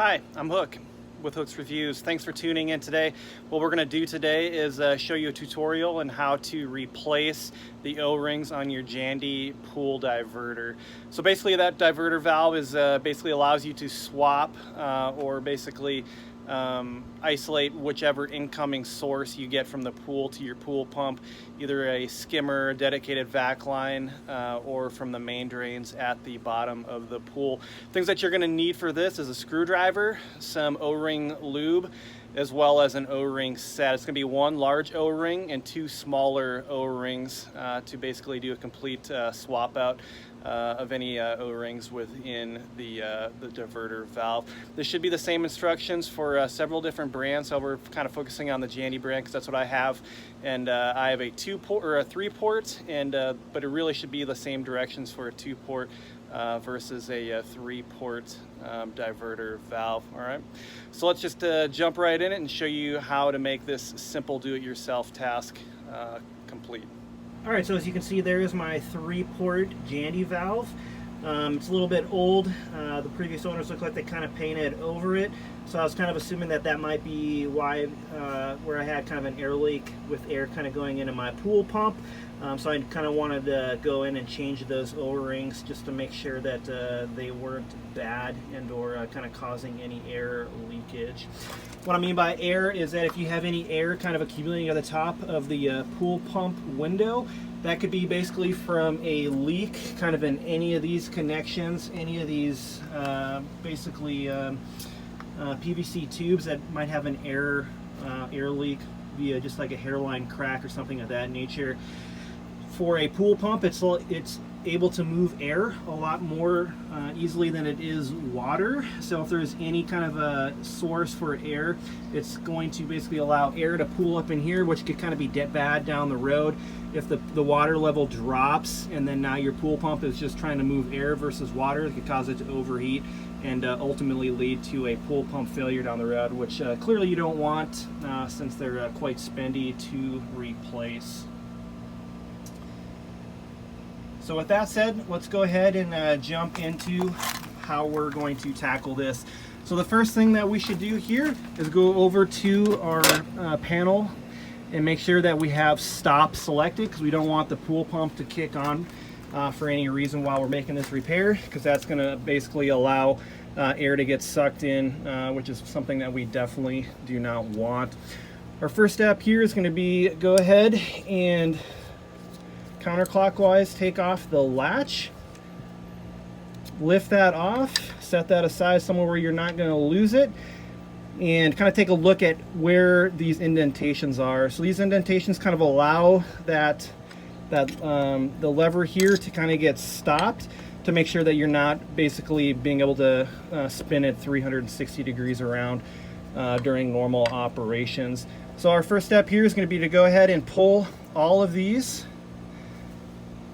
Hi, I'm Hook with Hook's Reviews. Thanks for tuning in today. What we're going to do today is show you a tutorial on how to replace the O-rings on your Jandy pool diverter. So basically that diverter valve is basically allows you to swap or basically isolate whichever incoming source you get from the pool to your pool pump, either a skimmer, dedicated vac line, or from the main drains at the bottom of the pool. Things that you're going to need for this is a screwdriver, some O-ring lube, as well as an O-ring set. It's going to be one large O-ring and two smaller O-rings to basically do a complete swap out of any O-rings within the diverter valve. This should be the same instructions for several different brands, so we're kind of focusing on the Jandy brand because that's what I have, and I have a 2-port or a 3-port, and but it really should be the same directions for a 2-port versus a 3-port diverter valve. All right, so let's just jump right in it and show you how to make this simple do-it-yourself task complete. All right, so as you can see, there is my 3-port Jandy valve. It's a little bit old. The previous owners looked like they kind of painted over it, so I was kind of assuming that that might be why, where I had kind of an air leak with air kind of going into my pool pump. So I kind of wanted to go in and change those O-rings just to make sure that they weren't bad and or kind of causing any air leakage. What I mean by air is that if you have any air kind of accumulating at the top of the pool pump window, that could be basically from a leak kind of in any of these connections, any of these basically PVC tubes that might have an air leak via just like a hairline crack or something of that nature. For a pool pump, it's able to move air a lot more easily than it is water. So if there's any kind of a source for air, it's going to basically allow air to pool up in here, which could kind of be bad down the road if the water level drops and then now your pool pump is just trying to move air versus water. It could cause it to overheat and ultimately lead to a pool pump failure down the road, which clearly you don't want since they're quite spendy to replace. So with that said, let's go ahead and jump into how we're going to tackle this. So the first thing that we should do here is go over to our panel and make sure that we have stop selected, because we don't want the pool pump to kick on for any reason while we're making this repair, because that's going to basically allow air to get sucked in, which is something that we definitely do not want. Our first step here is going to be go ahead and counterclockwise take off the latch, lift that off, set that aside somewhere where you're not going to lose it, and kind of take a look at where these indentations are. So these indentations kind of allow the lever here to kind of get stopped to make sure that you're not basically being able to spin it 360 degrees around during normal operations. So our first step here is going to be to go ahead and pull all of these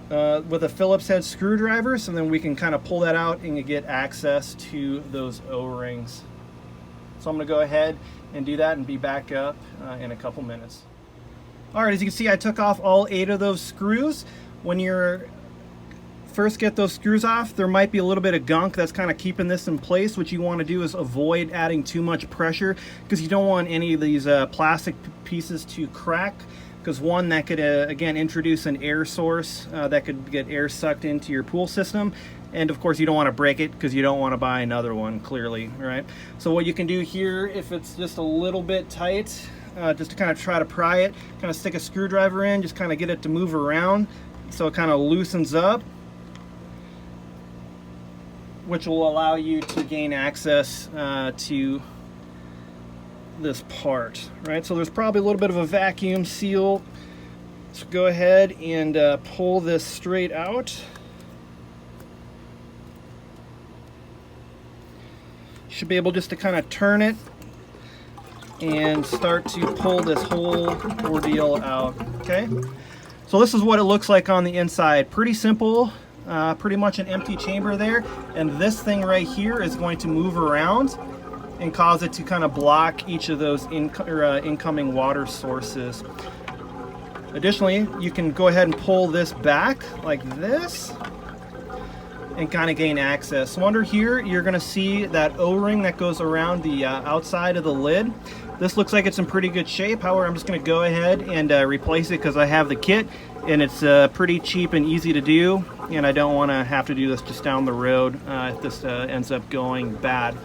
with a Phillips head screwdriver, so then we can kind of pull that out and get access to those O-rings. So I'm going to go ahead and do that and be back up in a couple minutes. Alright, as you can see, I took off all 8 of those screws. When you're first get those screws off, there might be a little bit of gunk that's kind of keeping this in place. What you want to do is avoid adding too much pressure, because you don't want any of these plastic pieces to crack, because one, that could again introduce an air source that could get air sucked into your pool system, and of course you don't want to break it because you don't want to buy another one, clearly, right? So what you can do here, if it's just a little bit tight, just to kind of try to pry it, kind of stick a screwdriver in, just kind of get it to move around so it kind of loosens up, which will allow you to gain access to this part, right? So there's probably a little bit of a vacuum seal. So go ahead and pull this straight out. Should be able just to kind of turn it and start to pull this whole ordeal out. Okay, so this is what it looks like on the inside. Pretty simple, pretty much an empty chamber there, and this thing right here is going to move around and cause it to kind of block each of those incoming water sources. Additionally, you can go ahead and pull this back like this, and kind of gain access. So under here, you're going to see that O-ring that goes around the outside of the lid. This looks like it's in pretty good shape. However, I'm just going to go ahead and replace it because I have the kit, and it's pretty cheap and easy to do, and I don't want to have to do this just down the road if this ends up going bad.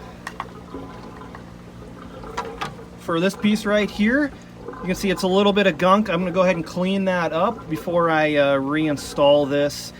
For this piece right here, you can see it's a little bit of gunk. I'm going to go ahead and clean that up before I reinstall this,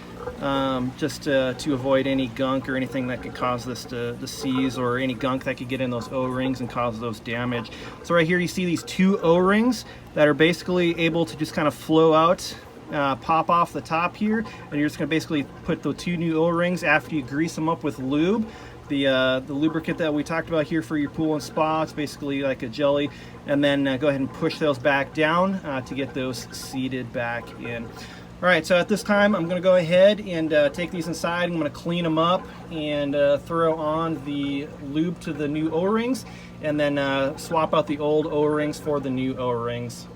just to avoid any gunk or anything that could cause this to seize, or any gunk that could get in those O-rings and cause those damage. So right here you see these two O-rings that are basically able to just kind of flow out, pop off the top here, and you're just going to basically put the two new O-rings after you grease them up with lube. The lubricant that we talked about here for your pool and spa, it's basically like a jelly, and then go ahead and push those back down to get those seated back in. All right, so at this time I'm going to go ahead and take these inside. I'm going to clean them up and throw on the lube to the new O-rings, and then swap out the old O-rings for the new O-rings.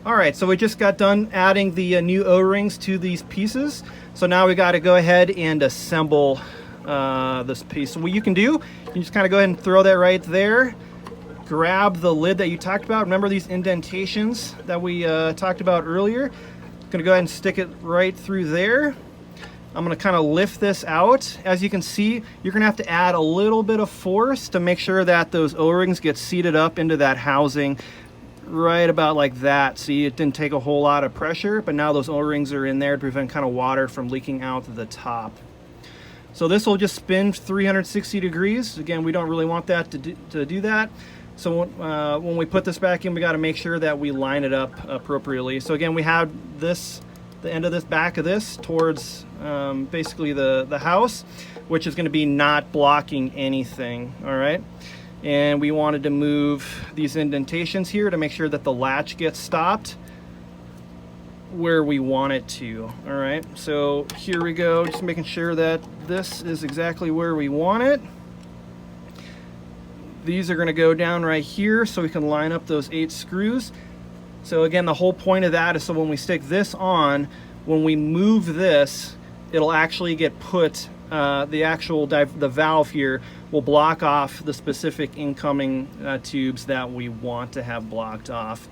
Alright, so we just got done adding the new O-rings to these pieces. So now we got to go ahead and assemble this piece. So what you can do, you can just kind of go ahead and throw that right there. Grab the lid that you talked about. Remember these indentations that we talked about earlier? Going to go ahead and stick it right through there. I'm going to kind of lift this out. As you can see, you're going to have to add a little bit of force to make sure that those O-rings get seated up into that housing. Right about like that. See, it didn't take a whole lot of pressure, but now those O-rings are in there to prevent kind of water from leaking out the top. So this will just spin 360 degrees. Again, we don't really want that to do that. So when we put this back in, we got to make sure that we line it up appropriately. So again, we have this, the end of this, back of this towards basically the house, which is going to be not blocking anything. All right. And we wanted to move these indentations here to make sure that the latch gets stopped where we want it to. All right, so here we go, just making sure that this is exactly where we want it. These are going to go down right here so we can line up those 8 screws. So again, the whole point of that is so when we stick this on, when we move this, it'll actually get put, the valve here will block off the specific incoming tubes that we want to have blocked off.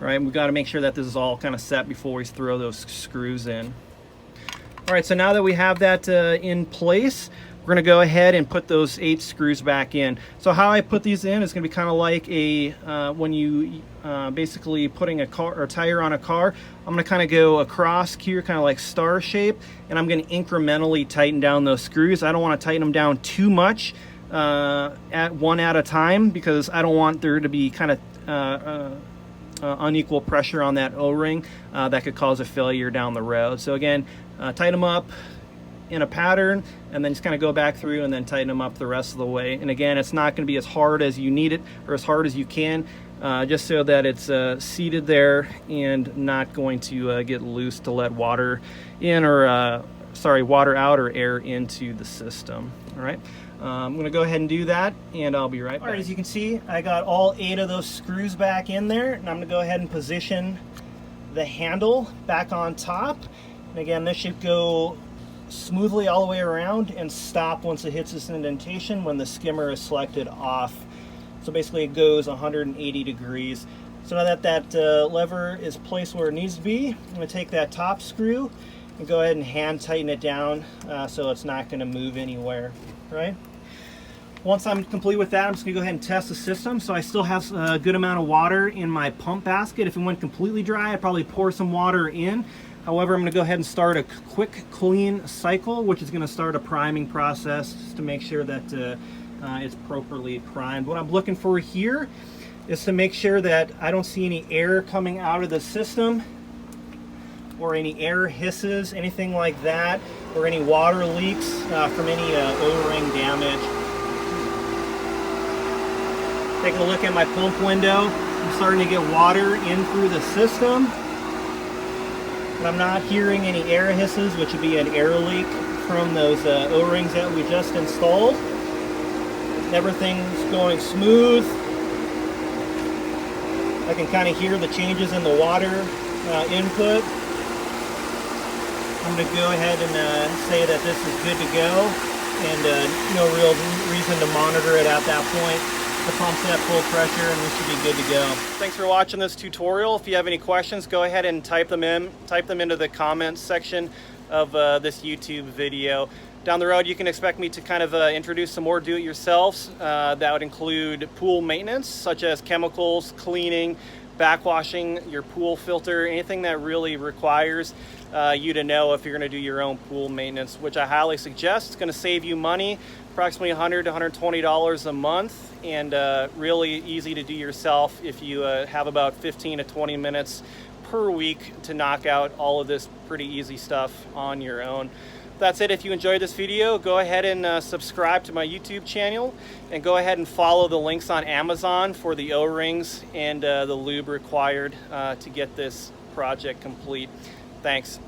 All right, we've got to make sure that this is all kind of set before we throw those screws in. All right, so now that we have that in place, we're going to go ahead and put those 8 screws back in. So how I put these in is going to be kind of like a when you basically putting a car or tire on a car. I'm going to kind of go across here, kind of like star shape, and I'm going to incrementally tighten down those screws. I don't want to tighten them down too much at one at a time, because I don't want there to be kind of unequal pressure on that O-ring that could cause a failure down the road. So again, tighten them up in a pattern, and then just kind of go back through and then tighten them up the rest of the way. And again, it's not going to be as hard as you need it, or as hard as you can, just so that it's seated there and not going to get loose to let water in, or water out or air into the system. All right, I'm going to go ahead and do that, and I'll be right back. All right, as you can see, I got all 8 of those screws back in there, and I'm going to go ahead and position the handle back on top. And again, this should go smoothly all the way around and stop once it hits this indentation when the skimmer is selected off. So basically it goes 180 degrees. So now that that lever is placed where it needs to be, I'm going to take that top screw and go ahead and hand tighten it down so it's not going to move anywhere, right? Once I'm complete with that, I'm just going to go ahead and test the system. So I still have a good amount of water in my pump basket. If it went completely dry, I'd probably pour some water in. However, I'm going to go ahead and start a quick clean cycle, which is going to start a priming process just to make sure that it's properly primed. What I'm looking for here is to make sure that I don't see any air coming out of the system, or any air hisses, anything like that, or any water leaks from any O-ring damage. Taking a look at my pump window, I'm starting to get water in through the system. I'm not hearing any air hisses, which would be an air leak from those O-rings that we just installed. Everything's going smooth. I can kind of hear the changes in the water input. I'm going to go ahead and say that this is good to go, and no real reason to monitor it at that point. The pump's at full pressure and we should be good to go. Thanks for watching this tutorial. If you have any questions, go ahead and type them into the comments section of this YouTube video. Down the road, you can expect me to kind of introduce some more do-it-yourselves. That would include pool maintenance, such as chemicals, cleaning, backwashing your pool filter, anything that really requires you to know if you're going to do your own pool maintenance, which I highly suggest. It's going to save you money, approximately $100 to $120 a month, and really easy to do yourself if you have about 15 to 20 minutes per week to knock out all of this pretty easy stuff on your own. That's it. If you enjoyed this video, go ahead and subscribe to my YouTube channel, and go ahead and follow the links on Amazon for the O-rings and the lube required to get this project complete. Thanks.